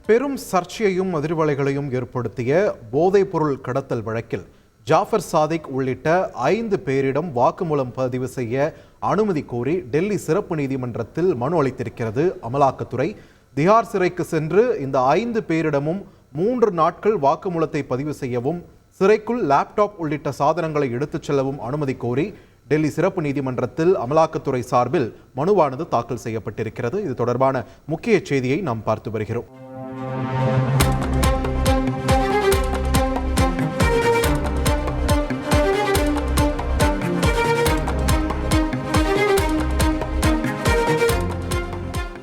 பெரும் சர்ச்சையையும் அதிர்வலைகளையும் ஏற்படுத்திய போதைப் பொருள் கடத்தல் வழக்கில் ஜாஃபர் சாதிக் உள்ளிட்ட 5 பேரிடம் வாக்குமூலம் பதிவு செய்ய அனுமதி கோரி டெல்லி சிறப்பு நீதிமன்றத்தில் மனு அளித்திருக்கிறது அமலாக்கத்துறை. திஹார் சிறைக்கு சென்று இந்த 5 பேரிடமும் 3 நாட்கள் வாக்குமூலத்தை பதிவு செய்யவும், சிறைக்குள் லேப்டாப் உள்ளிட்ட சாதனங்களை எடுத்துச் செல்லவும் அனுமதி கோரி டெல்லி சிறப்பு நீதிமன்றத்தில் அமலாக்கத்துறை சார்பில் மனுவானது தாக்கல் செய்யப்பட்டிருக்கிறது. இது தொடர்பான முக்கிய செய்தியை நாம் பார்த்து வருகிறோம்.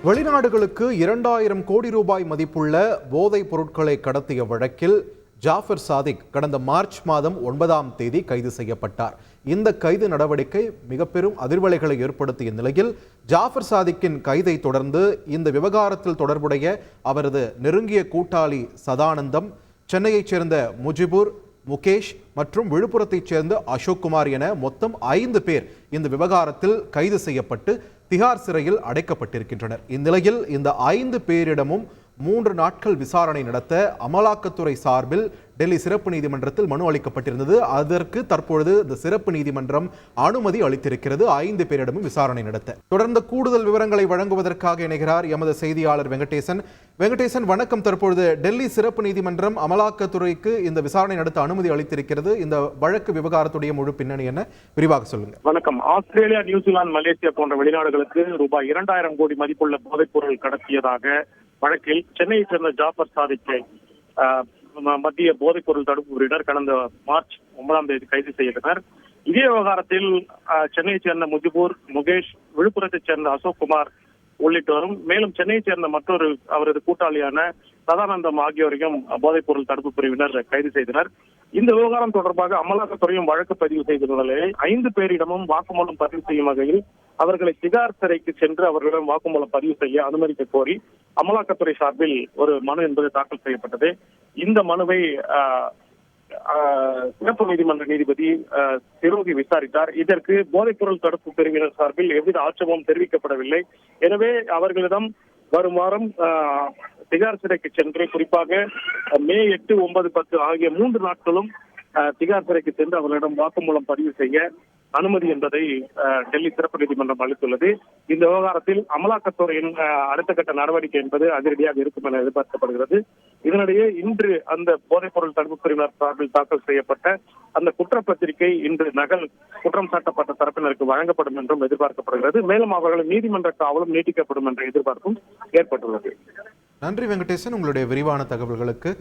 வெளிநாடுகளுக்கு 2000 கோடி ரூபாய் மதிப்புள்ள போதைப் பொருட்களை கடத்திய வழக்கில் ஜாஃபர் சாதிக் கடந்த மார்ச் மாதம் 9ஆம் தேதி கைது செய்யப்பட்டார். இந்த கைது நடவடிக்கை மிக பெரும் அதிர்வலைகளை ஏற்படுத்திய நிலையில் ஜாஃபர் சாதிக்கின் கைதை தொடர்ந்து இந்த விவகாரத்தில் தொடர்புடைய அவரது நெருங்கிய கூட்டாளி சதானந்தம், சென்னையைச் சேர்ந்த முஜிபுர், முகேஷ் மற்றும் விழுப்புரத்தைச் சேர்ந்த அசோக் குமார் என மொத்தம் 5 பேர் இந்த விவகாரத்தில் கைது செய்யப்பட்டு திஹார் சிறையில் அடைக்கப்பட்டிருக்கின்றனர். இந்நிலையில் இந்த 5 பேரிடமும் 3 நாட்கள் விசாரணை நடத்த அமலாக்கத்துறை சார்பில் டெல்லி சிறப்பு நீதிமன்றத்தில் மனு அளிக்கப்பட்டிருந்தது. அதற்கு தற்பொழுது இந்த சிறப்பு நீதிமன்றம் அனுமதி அளித்திருக்கிறது 5 பேரிடமும் விசாரணை நடத்த. தொடர்ந்து கூடுதல் விவரங்களை வழங்குவதற்காக இணைகிறார் எமது செய்தியாளர் வெங்கடேசன். வெங்கடேசன், வணக்கம். தற்பொழுது டெல்லி சிறப்பு நீதிமன்றம் அமலாக்கத்துறைக்கு இந்த விசாரணை நடத்த அனுமதி அளித்திருக்கிறது. இந்த வழக்கு விவகாரத்துடைய முழு பின்னணி என்ன, விரிவாக சொல்லுங்க. வணக்கம். ஆஸ்திரேலியா, நியூசிலாந்து, மலேசியா போன்ற வெளிநாடுகளுக்கு ரூபாய் 2000 கோடி மதிப்புள்ள போதைப் பொருள் கடத்தியதாக வழக்கில் சென்னையைச் சேர்ந்த ஜாஃபர் சாதிக்கை மத்திய போதைப் பொருள் தடுப்பு பிரிவினர் கடந்த மார்ச் 9ஆம் தேதி கைது செய்தனர். இதே விவகாரத்தில் சென்னையைச் சேர்ந்த முஜிபூர், முகேஷ், விழுப்புரத்தைச் சேர்ந்த அசோக் குமார் உள்ளிட்டோரும், மேலும் சென்னையைச் சேர்ந்த மற்றொரு அவரது கூட்டாளியான சதானந்தம் ஆகியோரையும் போதைப் பொருள் தடுப்பு பிரிவினர் கைது செய்தனர். இந்த விவகாரம் தொடர்பாக அமலாக்கத்துறையும் வழக்கு பதிவு செய்துள்ள நிலையில் 5 பேரிடமும் வாக்குமூலம் பதிவு செய்யும் வகையில் அவர்களை திகார் சிறைக்கு சென்று அவர்களிடம் வாக்குமூலம் பதிவு செய்ய அனுமதிக்க கோரி அமலாக்கத்துறை சார்பில் ஒரு மனு என்பது தாக்கல் செய்யப்பட்டது. இந்த மனுவை சிறப்பு நீதிமன்ற நீதிபதி சிரோகி விசாரித்தார். இதற்கு போதைப் பொருள் தடுப்பு பிரிவினர் சார்பில் எவ்வித ஆட்சேபமும் தெரிவிக்கப்படவில்லை. எனவே அவர்களிடம் வரும் வாரம் திகார் சிறைக்கு சென்று, குறிப்பாக மே 8, 9, 10 ஆகிய 3 நாட்களும் திகார் சிறைக்கு சென்று அவர்களிடம் வாக்குமூலம் பதிவு செய்ய அனுமதி என்பதை டெல்லி சிறப்பு நீதிமன்றம் அளித்துள்ளது. இந்த விவகாரத்தில் அமலாக்கத்துறையின் அடுத்த கட்ட நடவடிக்கை என்பது அதிரடியாக இருக்கும் என எதிர்பார்க்கப்படுகிறது. இதனிடையே இன்று அந்த போதைப் பொருள் தடுப்பு பிரிவினர் சார்பில் தாக்கல் செய்யப்பட்ட அந்த குற்றப்பத்திரிகை இன்று நகல் குற்றம் சாட்டப்பட்ட தரப்பினருக்கு வழங்கப்படும் என்றும் எதிர்பார்க்கப்படுகிறது. மேலும் அவர்களின் நீதிமன்ற காவலும் நீட்டிக்கப்படும் என்ற எதிர்பார்ப்பும் ஏற்பட்டுள்ளது. நன்றி வெங்கடேசன், உங்களுடைய விரிவான தகவல்களுக்கு.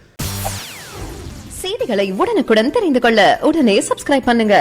செய்திகளை உடனுக்குடன் தெரிந்து கொள்ள உடனே சப்ஸ்கிரைப் பண்ணுங்க.